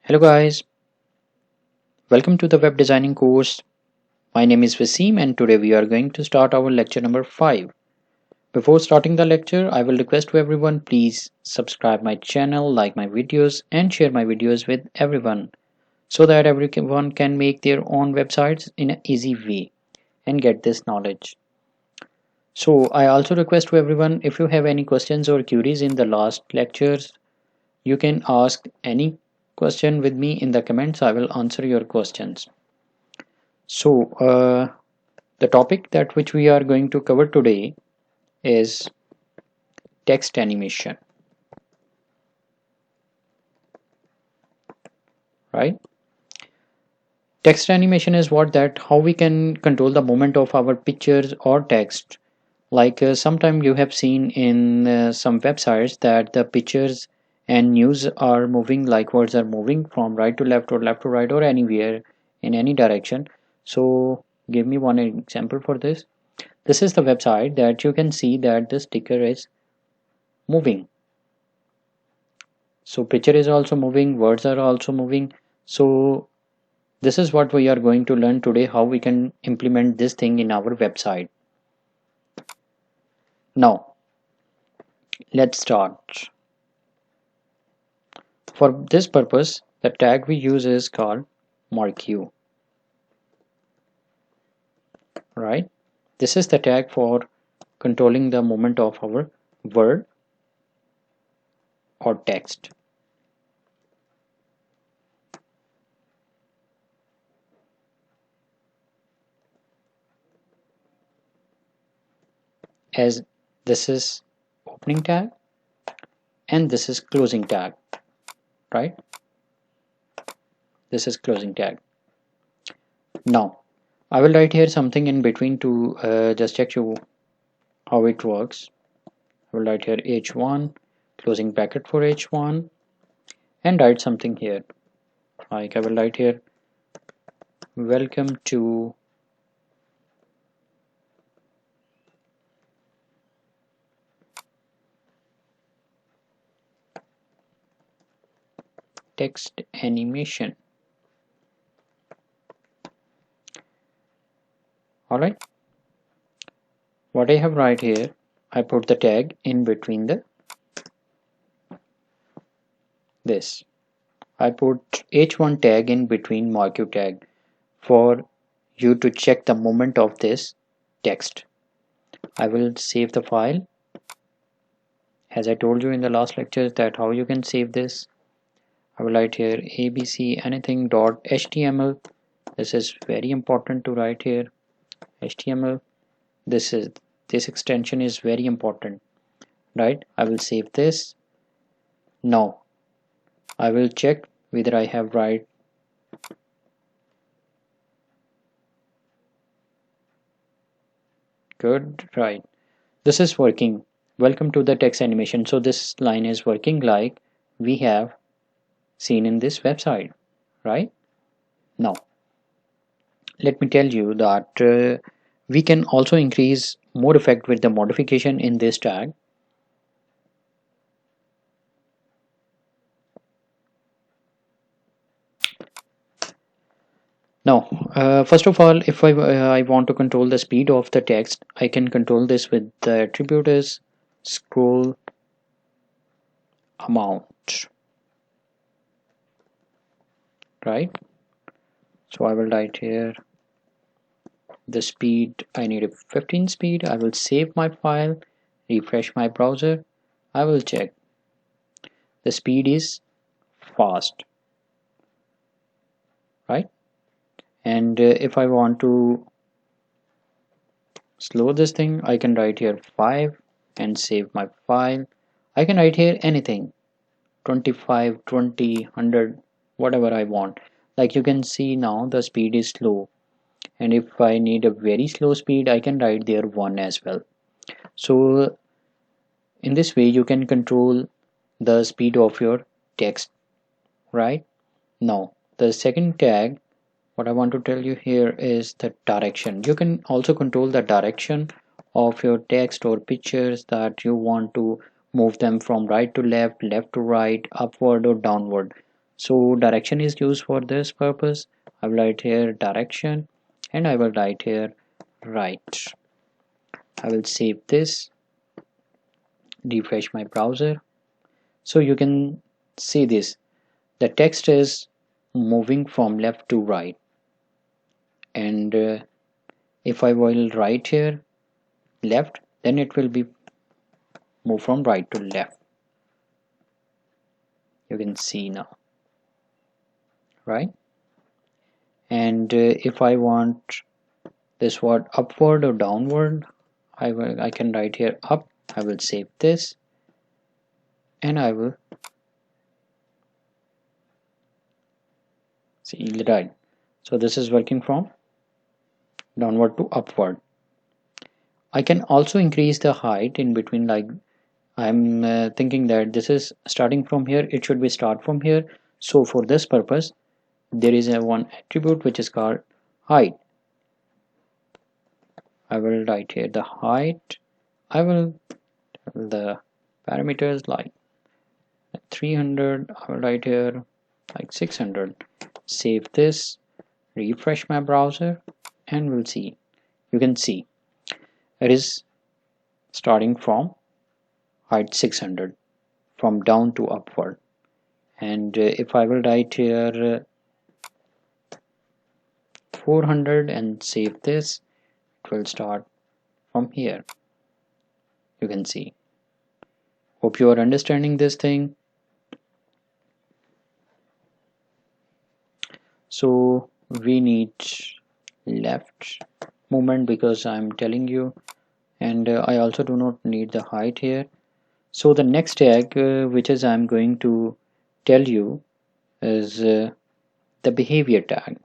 Hello guys, welcome to the web designing course. My name is Wasim and today we are going to start our lecture number 5. Before starting the lecture, I will request to everyone please subscribe my channel, like my videos and share my videos with everyone so that everyone can make their own websites in an easy way and get this knowledge. So I also request to everyone if you have any questions or queries in the last lectures, you can ask any question with me in the comments. I will answer your questions. So, the topic that which we are going to cover today is text animation, right? Text animation is what that how we can control the movement of our pictures or text. Like sometime you have seen in some websites that the pictures and news are moving, like words are moving from right to left or left to right or anywhere in any direction. So give me one example for this. This is the website that you can see that the sticker is moving. So picture is also moving, words are also moving. So this is what we are going to learn today, how we can implement this thing in our website. Now let's start. For this purpose the tag we use is called marquee, right? This is the tag for controlling the movement of our word or text. As this is opening tag and this is closing tag, right? This is closing tag. Now I will write here something in between to just check you how it works. I will write here h1, closing bracket for h1, and write something here. Like I will write here, welcome to text animation. Alright. What I have right here, I put the tag in between this. I put h1 tag in between marquee tag for you to check the movement of this text. I will save the file. As I told you in the last lecture that how you can save this. I will write here abc anything dot html. This is very important to write here. HTML. This extension is very important, right? I will save this. Now I will check whether I have right. Good, right? This is working. Welcome to the text animation. So this line is working like we have seen in this website, right? Now let me tell you that we can also increase more effect with the modification in this tag. Now first of all, if I want to control the speed of the text, I can control this with the attribute is scroll amount, right? So I will write here the speed. I need a 15 speed. I will save my file, refresh my browser. I will check the speed is fast, right? And if I want to slow this thing, I can write here 5 and save my file. I can write here anything, 25, 20, 100, whatever I want. Like you can see now the speed is slow, and if I need a very slow speed I can write there 1 as well. So in this way you can control the speed of your text, right? Now the second tag what I want to tell you here is the direction. You can also control the direction of your text or pictures, that you want to move them from right to left, left to right, upward or downward. So direction is used for this purpose. I will write here direction and I will write here right. I will save this, refresh my browser. So you can see this. The text is moving from left to right, and if I will write here left, then it will be move from right to left. You can see now, right? And if I want this word upward or downward, I can write here up. I will save this and I will see right. So this is working from downward to upward. I can also increase the height in between, like I'm thinking that this is starting from here, it should be start from here. So for this purpose there is a one attribute which is called height. I will write here the height. I will tell the parameters like 300. I will write here like 600. Save this, refresh my browser, and we'll see. You can see it is starting from height 600 from down to upward. And if I will write here 400 and save this, it will start from here. You can see. Hope you are understanding this thing. So we need left movement because I'm telling you, and I also do not need the height here. So the next tag which is I'm going to tell you is the behavior tag.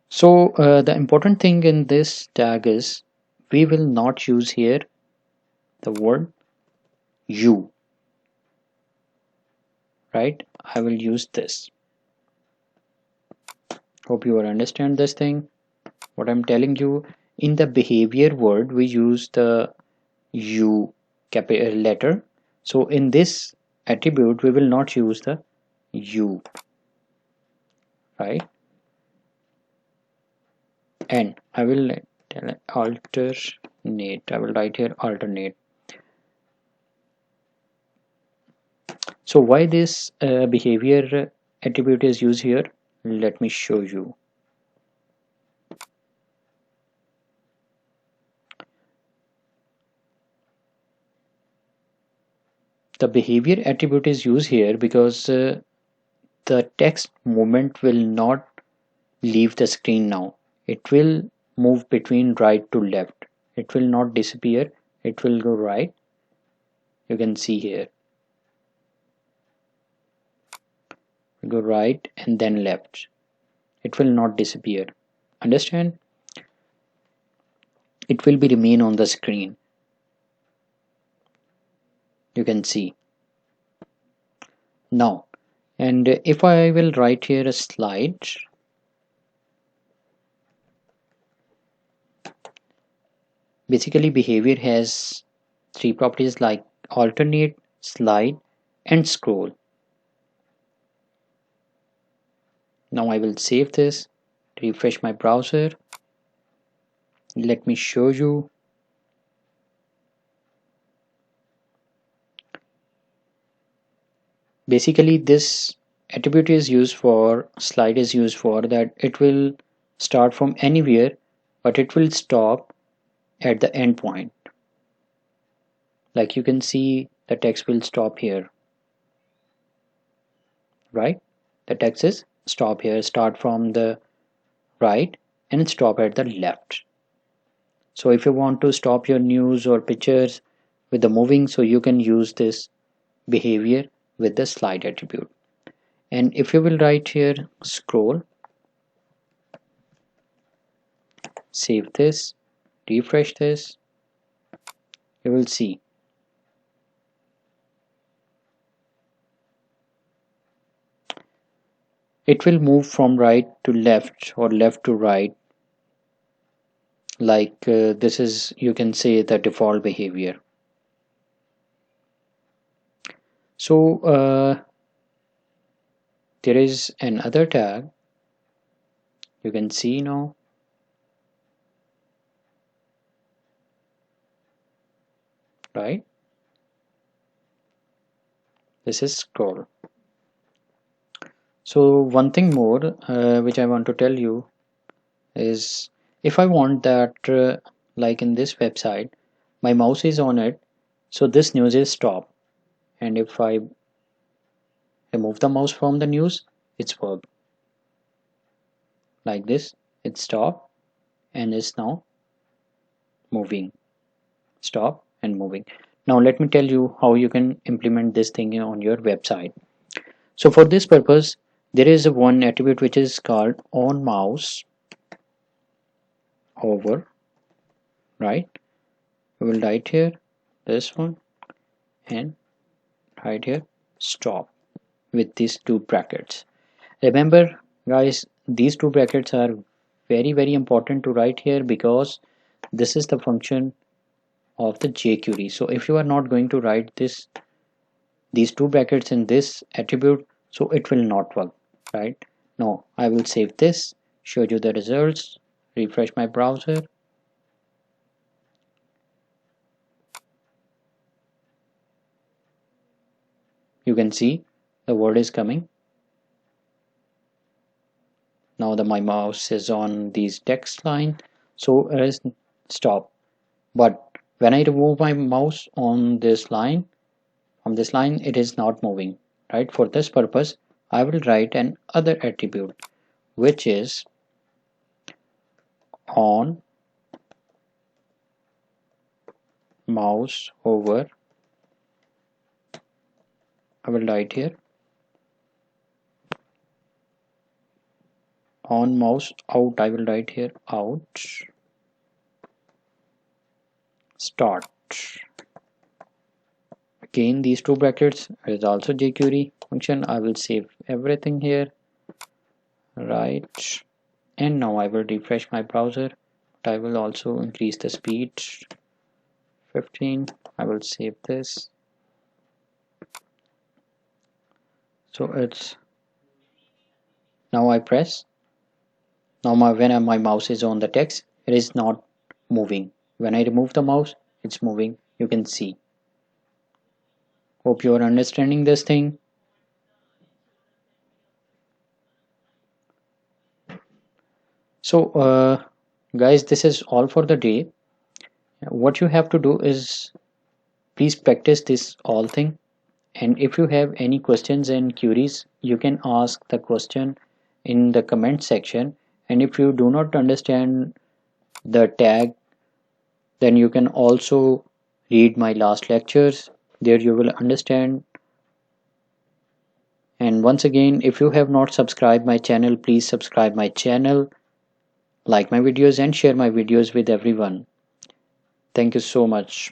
So the important thing in this tag is we will not use here the word you, right? I will use this. Hope you will understand this thing. What I'm telling you, in the behavior word we use the u capital letter. So in this attribute we will not use the u, right? And I will tell alternate. I will write here alternate. So why this behavior attribute is used here? Let me show you. The behavior attribute is used here because the text movement will not leave the screen now. It will move between right to left. It will not disappear. It will go right. You can see here. Go right and then left. It will not disappear. Understand? It will be remain on the screen. You can see. Now, and if I will write here a slide, basically behavior has three properties like alternate, slide, and scroll. Now I will save this, refresh my browser. Let me show you. Basically this attribute is used for, slide is used for that it will start from anywhere but it will stop at the end point. Like you can see the text will stop here, right? The text is stop here, start from the right and stop at the left. So if you want to stop your news or pictures with the moving, so you can use this behavior with the slide attribute. And if you will write here scroll, save this, refresh this, you will see it will move from right to left or left to right like this is, you can say, the default behavior. So there is another tag you can see now, right? This is scroll. So one thing more which I want to tell you is, if I want that like in this website my mouse is on it, so this news is stop, and if I remove the mouse from the news, it's work like this. It's stop and is now moving. Stop and moving. Now let me tell you how you can implement this thing on your website. So for this purpose, there is a one attribute which is called on mouse over, right? We will write here this one and write here stop with these two brackets. Remember guys, these two brackets are very important to write here, because this is the function of the jQuery. So if you are not going to write these two brackets in this attribute, so it will not work, right? Now I will save this, show you the results, refresh my browser. You can see the word is coming. Now my mouse is on these text line, so it is stop. But when I remove my mouse on this line, from this line, it is not moving, right? For this purpose, I will write an other attribute which is on mouse over. I will write here on mouse out. I will write here out start. Again, these two brackets is also jQuery function. I will save everything here, right? And now I will refresh my browser. I will also increase the speed 15. I will save this. So it's now I press. Now when my mouse is on the text, it is not moving. When I remove the mouse, it's moving. You can see. Hope you are understanding this thing. So guys, this is all for the day. What you have to do is please practice this all thing, and if you have any questions and queries, you can ask the question in the comment section. And if you do not understand the tag, then you can also read my last lectures. There you will understand. And once again, if you have not subscribed my channel, please subscribe my channel, like my videos and share my videos with everyone. Thank you so much.